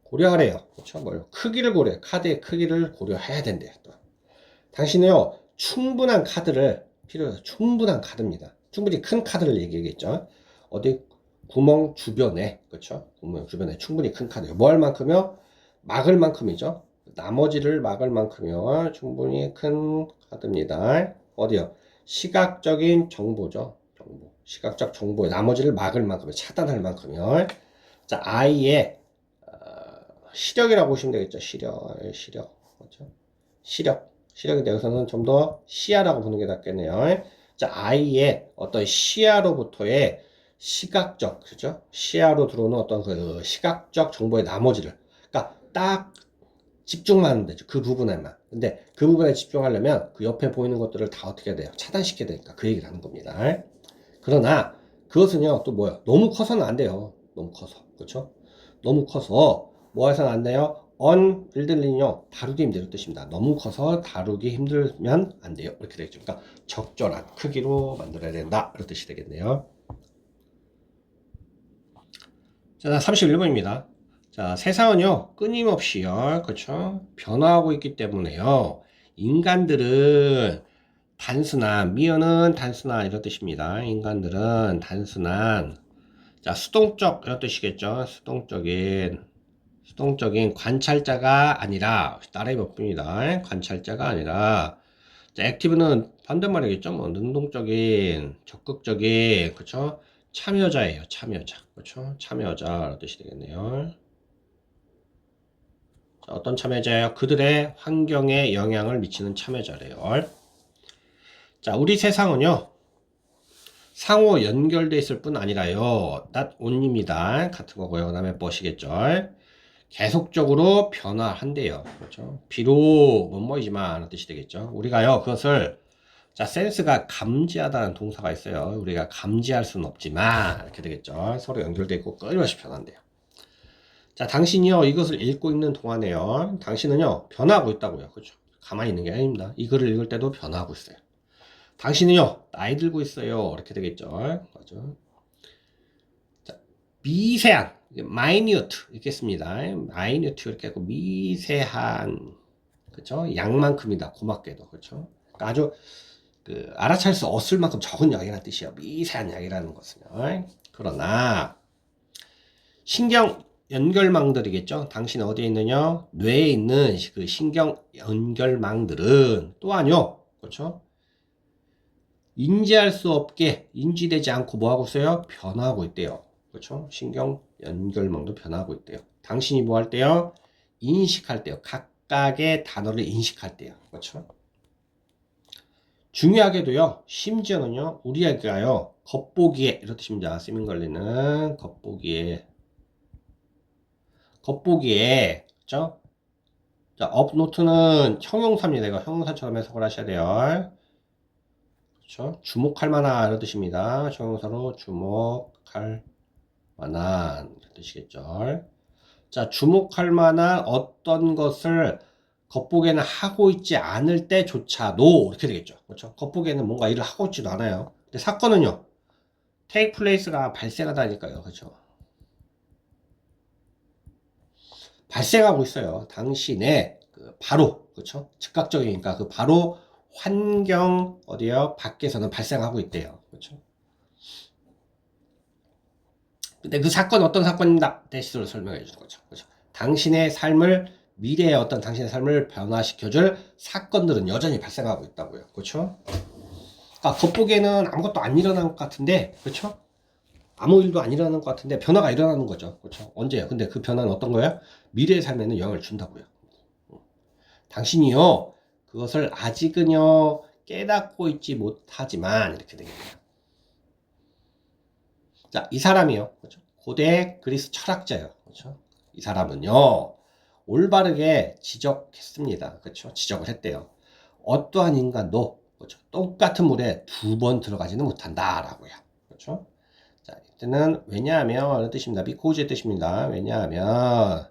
고려하래요. 그쵸? 뭘, 크기를 고려해. 카드의 크기를 고려해야 된대요. 또. 당신은요, 충분한 카드를 필요해서 충분한 카드입니다. 충분히 큰 카드를 얘기하겠죠. 어디 구멍 주변에, 그렇죠? 구멍 주변에 충분히 큰 카드요. 뭐 할 만큼요? 막을 만큼이죠. 나머지를 막을 만큼요. 충분히 큰 카드입니다. 어디요? 시각적인 정보죠. 정보. 시각적 정보에 나머지를 막을 만큼요. 차단할 만큼요. 자, 아이의 시력이라고 보시면 되겠죠. 시력. 그렇죠? 시력인데 여기서는 좀 더 시야라고 보는 게 낫겠네요. 자, 아이의 어떤 시야로부터의 시각적, 그죠? 시야로 들어오는 어떤 그 시각적 정보의 나머지를, 그러니까 딱 집중만 하면 되죠. 그 부분에만. 근데 그 부분에 집중하려면 그 옆에 보이는 것들을 다 어떻게 해야 돼요? 차단시켜야 되니까 그 얘기를 하는 겁니다. 그러나 그것은요, 또 뭐야? 너무 커서는 안 돼요. 너무 커서. 그렇죠? 너무 커서 뭐 해서는 안 돼요? unwieldly는요, 다루기 힘든 뜻입니다. 너무 커서 다루기 힘들면 안 돼요. 이렇게 되겠죠. 그러니까 적절한 크기로 만들어야 된다. 이런 뜻이 되겠네요. 자, 31번입니다. 자, 세상은요, 끊임없이요, 그렇죠? 변화하고 있기 때문에요. 인간들은 단순한, 미어는 단순한 이런 뜻입니다. 인간들은 단순한, 자, 수동적 이런 뜻이겠죠. 수동적인 관찰자가 아니라, 따라해 봅니다. 관찰자가 아니라, 자, 액티브는 반대말이겠죠. 뭐, 능동적인, 적극적인, 그쵸? 참여자예요. 참여자. 그쵸? 참여자, 이런 뜻이 되겠네요. 자, 어떤 참여자예요? 그들의 환경에 영향을 미치는 참여자래요. 자, 우리 세상은요, 상호 연결돼 있을 뿐 아니라요, not only입니다. 같은 거고요. 그 다음에 뭐시겠죠? 계속적으로 변화한대요. 그렇죠? 비록 뭐뭐이지만 하는 뜻이 되겠죠. 우리가요, 그것을, 자, 센스가 감지하다는 동사가 있어요. 우리가 감지할 수는 없지만, 이렇게 되겠죠. 서로 연결돼 있고 끊임없이 변한대요. 자, 당신이요, 이것을 읽고 있는 동안에요, 당신은요, 변화하고 있다고요. 그렇죠? 가만히 있는 게 아닙니다. 이 글을 읽을 때도 변화하고 있어요. 당신은요, 나이 들고 있어요. 이렇게 되겠죠. 맞죠? 자, 미세한, minute, 읽겠습니다. minute, 이렇게 하고, 미세한, 그쵸? 양만큼이다. 고맙게도. 그쵸? 그러니까 아주, 알아챌 수 없을 만큼 적은 양이라는 뜻이에요. 미세한 양이라는 것은요. 그러나, 신경 연결망들이겠죠? 당신 어디에 있느냐? 뇌에 있는 그 신경 연결망들은 또한요. 그렇죠? 인지할 수 없게 인지되지 않고 뭐 하고 있어요? 변화하고 있대요. 그렇죠? 신경 연결망도 변화하고 있대요. 당신이 뭐 할 때요? 인식할 때요. 각각의 단어를 인식할 때요. 그렇죠? 중요하게도요. 심지어는요. 우리에게요. 겉보기에 이런 뜻입니다. 시민걸리는 겉보기에 그렇죠? 자, 업노트는 형용사입니다. 이거 형용사처럼 해석을 하셔야 돼요. 그렇죠? 주목할 만한 이런 뜻입니다. 형용사로 주목할 만한 이런 뜻이겠죠. 자, 주목할 만한 어떤 것을 겉보기에는 하고 있지 않을 때조차도 이렇게 되겠죠. 그렇죠? 겉보기에는 뭔가 일을 하고 있지도 않아요. 근데 사건은요. take place가 발생하다니까요. 그렇죠? 발생하고 있어요. 당신의 그 바로 그렇죠? 즉각적이니까 그 바로 환경 어디요? 밖에서는 발생하고 있대요. 그렇죠? 근데 그 사건 어떤 사건이다? 대시로 설명해 주는 거죠. 그렇죠? 당신의 삶을 미래의 어떤 당신의 삶을 변화시켜줄 사건들은 여전히 발생하고 있다고요. 그렇죠? 그러니까 겉보기에는 아무것도 안 일어난 것 같은데, 그렇죠? 아무 일도 안 일어나는 것 같은데 변화가 일어나는 거죠. 그렇죠? 언제요? 근데 그 변화는 어떤 거예요? 미래의 삶에는 영향을 준다고요. 당신이요, 그것을 아직은요, 깨닫고 있지 못하지만, 이렇게 되겠네요. 자, 이 사람이요. 그렇죠? 고대 그리스 철학자예요. 그렇죠? 이 사람은요, 올바르게 지적했습니다. 그렇죠? 지적을 했대요. 어떠한 인간도, 그렇죠? 똑같은 물에 두 번 들어가지는 못한다라고요. 그렇죠? 자, 이때는 왜냐하면 이런 뜻입니다. because의 뜻입니다. 왜냐하면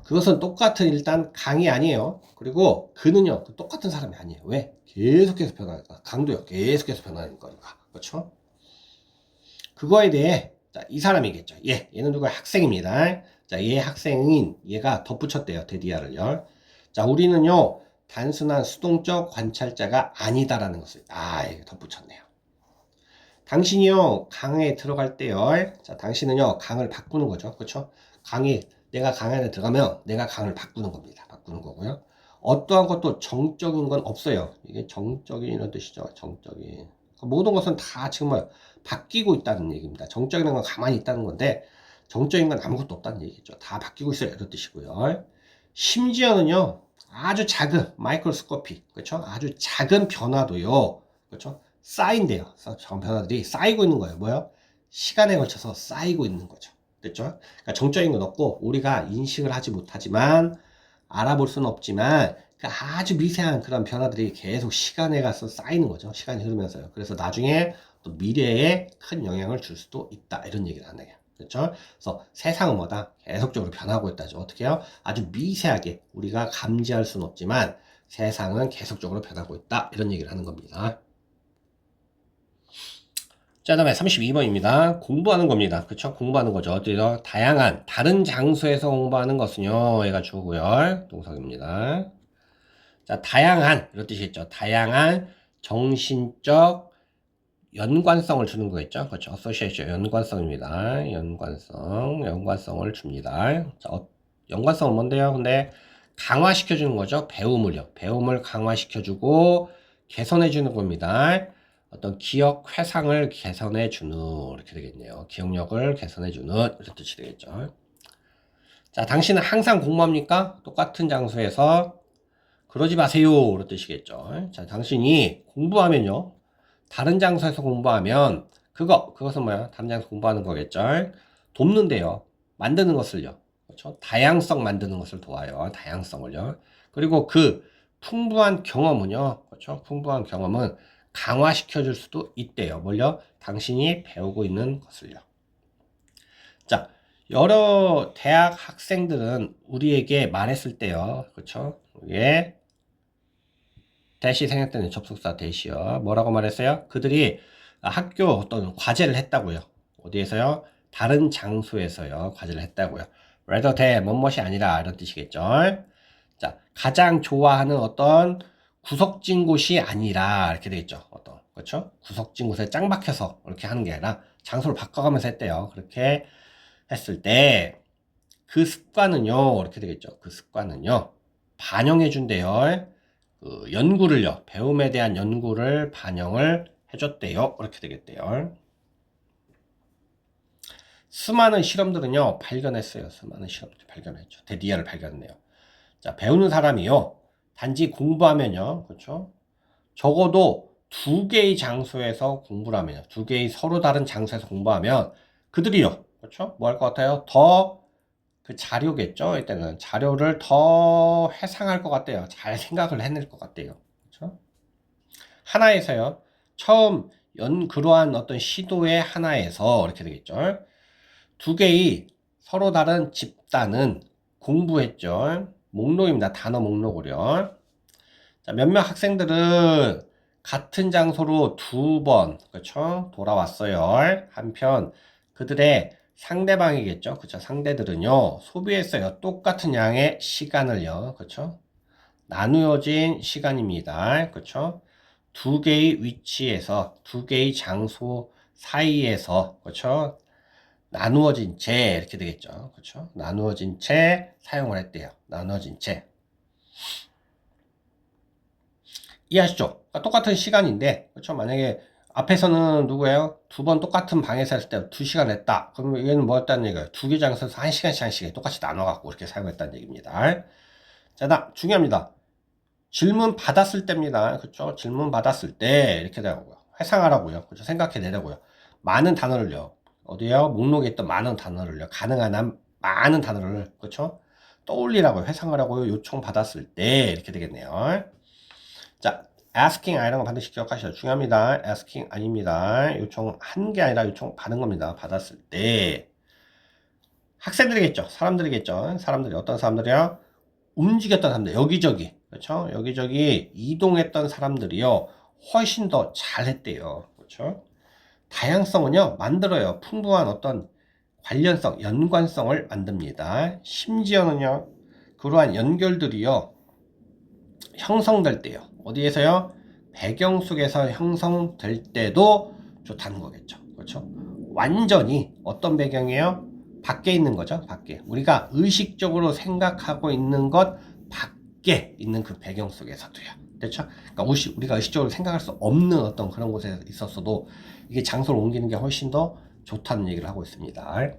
그것은 똑같은 일단 강이 아니에요. 그리고 그는요, 그 똑같은 사람이 아니에요. 왜? 계속해서 변하니까. 강도요, 계속해서 변하는 거니까. 그렇죠? 그거에 대해 자, 이 사람이겠죠. 얘는 누구야? 학생입니다. 자, 얘 학생인 얘가 덧붙였대요. 데디아를요. 자, 우리는요, 단순한 수동적 관찰자가 아니다라는 것을 이게 덧붙였네요. 당신이요, 강에 들어갈 때요. 자, 당신은요, 강을 바꾸는 거죠. 그렇죠? 내가 강 안에 들어가면 내가 강을 바꾸는 겁니다. 바꾸는 거고요. 어떠한 것도 정적인 건 없어요. 이게 정적인 이런 뜻이죠. 정적인. 모든 것은 다 지금 바뀌고 있다는 얘기입니다. 정적인 건 가만히 있다는 건데, 정적인 건 아무것도 없다는 얘기죠. 다 바뀌고 있어요. 이런 뜻이고요. 심지어는요, 아주 작은, 마이크로스코피, 그렇죠? 아주 작은 변화도요, 그렇죠? 쌓인대요. 작은 변화들이 쌓이고 있는 거예요. 뭐요? 시간에 걸쳐서 쌓이고 있는 거죠. 됐죠? 그러니까 정적인 건 없고, 우리가 인식을 하지 못하지만, 알아볼 수는 없지만, 그 아주 미세한 그런 변화들이 계속 시간에 가서 쌓이는 거죠. 시간이 흐르면서요. 그래서 나중에 또 미래에 큰 영향을 줄 수도 있다. 이런 얘기를 하네요. 그렇죠? 그래서 세상은 뭐다? 계속적으로 변하고 있다죠. 어떻게 해요? 아주 미세하게 우리가 감지할 수는 없지만 세상은 계속적으로 변하고 있다. 이런 얘기를 하는 겁니다. 자, 다음에 32번입니다. 공부하는 겁니다. 그쵸? 공부하는 거죠. 어디서? 다양한, 다른 장소에서 공부하는 것은요. 얘가 주고요. 동사입니다. 자, 다양한, 이런 뜻이겠죠. 다양한 정신적 연관성을 주는 거겠죠. 그렇죠. association, 연관성입니다. 연관성을 줍니다. 자, 연관성은 뭔데요? 근데 강화시켜주는 거죠. 배움을 강화시켜주고 개선해주는 겁니다. 어떤 기억 회상을 개선해주는, 이렇게 되겠네요. 기억력을 개선해주는, 이런 뜻이 되겠죠. 자, 당신은 항상 공부합니까? 똑같은 장소에서 그러지 마세요. 이런 뜻이겠죠. 자, 당신이 공부하면요. 다른 장소에서 공부하면 그것은 뭐야? 다른 장소에서 공부하는 거겠죠. 돕는데요. 만드는 것을요. 그렇죠? 다양성 만드는 것을 도와요. 다양성을요. 그리고 그 풍부한 경험은요. 그렇죠? 풍부한 경험은 강화시켜 줄 수도 있대요. 뭘요? 당신이 배우고 있는 것을요. 자, 여러 대학 학생들은 우리에게 말했을 때요. 그렇죠? 이게 대시 생략되는 접속사 대시요. 뭐라고 말했어요? 그들이 학교 어떤 과제를 했다고요. 어디에서요? 다른 장소에서요. 과제를 했다고요. rather than 뭐뭇이 아니라 이런 뜻이겠죠. 자, 가장 좋아하는 어떤 구석진 곳이 아니라 이렇게 되겠죠. 어떤 그렇죠? 구석진 곳에 짱 박혀서 이렇게 하는 게 아니라 장소를 바꿔가면서 했대요. 그렇게 했을 때 그 습관은요. 이렇게 되겠죠. 그 습관은요. 반영해 준대요. 그 연구를요. 배움에 대한 연구를 반영을 해줬대요. 이렇게 되겠대요. 수많은 실험들은요. 발견했어요. 수많은 실험들 발견했죠. 데디아를 발견했네요. 자, 배우는 사람이요. 단지 공부하면요. 그렇죠? 적어도 두 개의 장소에서 공부를 하면요. 두 개의 서로 다른 장소에서 공부하면 그들이요. 그렇죠? 뭐 할 것 같아요? 더 그 자료겠죠. 이때는 자료를 더 회상할 것 같대요. 잘 생각을 해낼 것 같대요. 그렇죠? 하나에서요. 처음 그러한 어떤 시도의 하나에서 이렇게 되겠죠. 두 개의 서로 다른 집단은 공부했죠. 목록입니다. 단어 목록으로요. 자, 몇몇 학생들은 같은 장소로 2번, 그쵸? 돌아왔어요. 한편, 그들의 상대방이겠죠? 그쵸? 상대들은요, 소비했어요. 똑같은 양의 시간을요. 그쵸? 나누어진 시간입니다. 그쵸? 두 개의 위치에서, 두 개의 장소 사이에서, 그쵸? 나누어진 채, 이렇게 되겠죠. 그쵸? 나누어진 채 사용을 했대요. 나누어진 채. 이해하시죠? 그러니까 똑같은 시간인데, 그렇죠? 만약에 앞에서는 누구예요? 2번 똑같은 방에서 했을 때 2시간 했다. 그러면 얘는 뭐였다는 얘기예요? 2개 장소에서 1시간씩 1시간 똑같이 나눠갖고 이렇게 사용했다는 얘기입니다. 자, 다음 중요합니다. 질문 받았을 때입니다. 그렇죠? 질문 받았을 때 이렇게 되고요. 회상하라고요. 그렇죠? 생각해내라고요. 많은 단어를요. 어디요? 목록에 있던 많은 단어를요. 가능한 한 많은 단어를 그렇죠? 떠올리라고요. 회상하라고요. 요청 받았을 때 이렇게 되겠네요. 자, asking 이런 거 반드시 기억하셔야 중요합니다. asking 아닙니다. 요청 한 게 아니라 요청 받은 겁니다. 받았을 때 학생들이겠죠. 사람들이겠죠. 사람들이 어떤 사람들이요? 움직였던 사람들 여기저기 그렇죠? 여기저기 이동했던 사람들이요. 훨씬 더 잘했대요. 그렇죠? 다양성은요. 만들어요. 풍부한 어떤 관련성, 연관성을 만듭니다. 심지어는요. 그러한 연결들이요. 형성될 때요. 어디에서요? 배경 속에서 형성될 때도 좋다는 거겠죠. 그렇죠? 완전히 어떤 배경이에요? 밖에 있는 거죠. 밖에. 우리가 의식적으로 생각하고 있는 것 밖에 있는 그 배경 속에서도요. 그렇죠? 그러니까 우리가 의식적으로 생각할 수 없는 어떤 그런 곳에 있었어도 이게 장소를 옮기는 게 훨씬 더 좋다는 얘기를 하고 있습니다.